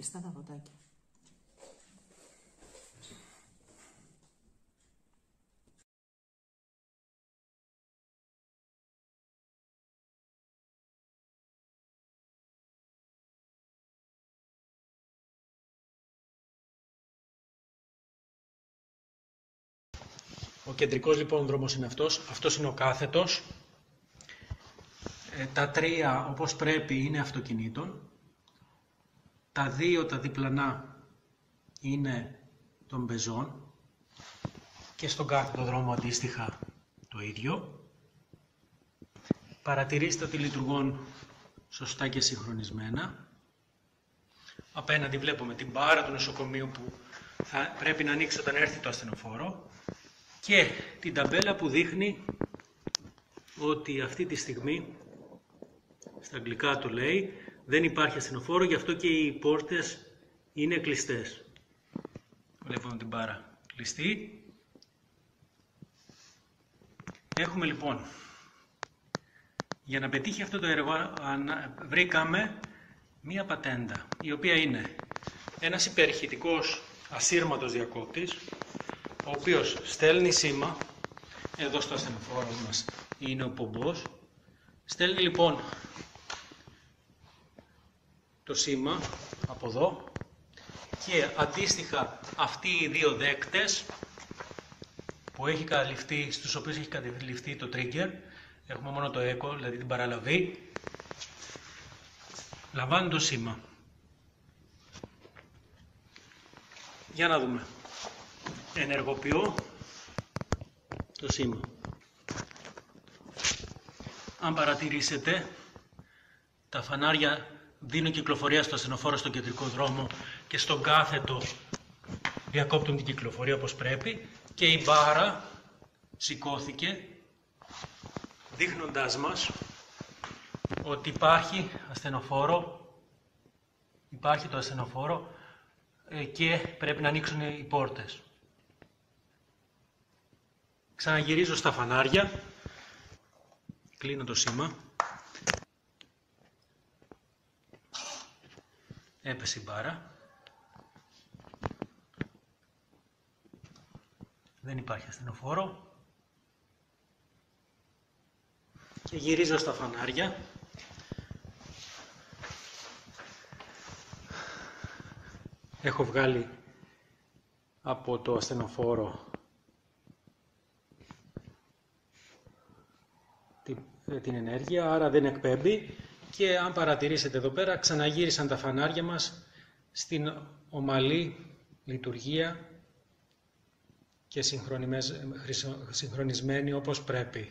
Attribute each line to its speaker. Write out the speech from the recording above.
Speaker 1: κλειστά τα φωτάκια.
Speaker 2: Ο κεντρικός λοιπόν δρόμος είναι αυτός. Αυτός είναι ο κάθετος. Τα τρία όπως πρέπει είναι αυτοκινήτων. Τα δύο τα διπλανά είναι των πεζών. Και στον κάθετο δρόμο αντίστοιχα το ίδιο. Παρατηρήστε ότι λειτουργούν σωστά και συγχρονισμένα. Απέναντι βλέπουμε την μπάρα του νοσοκομείου που θα πρέπει να ανοίξει όταν έρθει το ασθενοφόρο και την ταμπέλα που δείχνει ότι αυτή τη στιγμή, στα αγγλικά το λέει, δεν υπάρχει ασθενοφόρο, γι' αυτό και οι πόρτες είναι κλειστές. Βλέπουμε την μπάρα κλειστή. Έχουμε λοιπόν, για να πετύχει αυτό το έργο, βρήκαμε μία πατέντα, η οποία είναι ένας υπερηχητικός ασύρματος διακόπτης, ο οποίος στέλνει σήμα, εδώ στο ασθενοφόρο μας είναι ο πομπός, στέλνει λοιπόν το σήμα από εδώ και αντίστοιχα αυτοί οι δύο δέκτες που έχει καλυφθεί, στους οποίους έχει καλυφθεί το trigger, έχουμε μόνο το echo, δηλαδή την παραλαβή, λαμβάνουν το σήμα. Για να δούμε. Ενεργοποιώ το σήμα. Αν παρατηρήσετε, τα φανάρια δίνουν κυκλοφορία στο ασθενοφόρο στον κεντρικό δρόμο και στον κάθετο διακόπτουν την κυκλοφορία όπως πρέπει και η μπάρα σηκώθηκε δείχνοντάς μας ότι υπάρχει το ασθενοφόρο και πρέπει να ανοίξουν οι πόρτες. Ξαναγυρίζω στα φανάρια, κλείνω το σήμα, έπεσε η μπάρα, δεν υπάρχει ασθενοφόρο και γυρίζω στα φανάρια. Έχω βγάλει από το ασθενοφόρο την ενέργεια, άρα δεν εκπέμπει και αν παρατηρήσετε εδώ πέρα ξαναγύρισαν τα φανάρια μας στην ομαλή λειτουργία και συγχρονισμένη όπως πρέπει.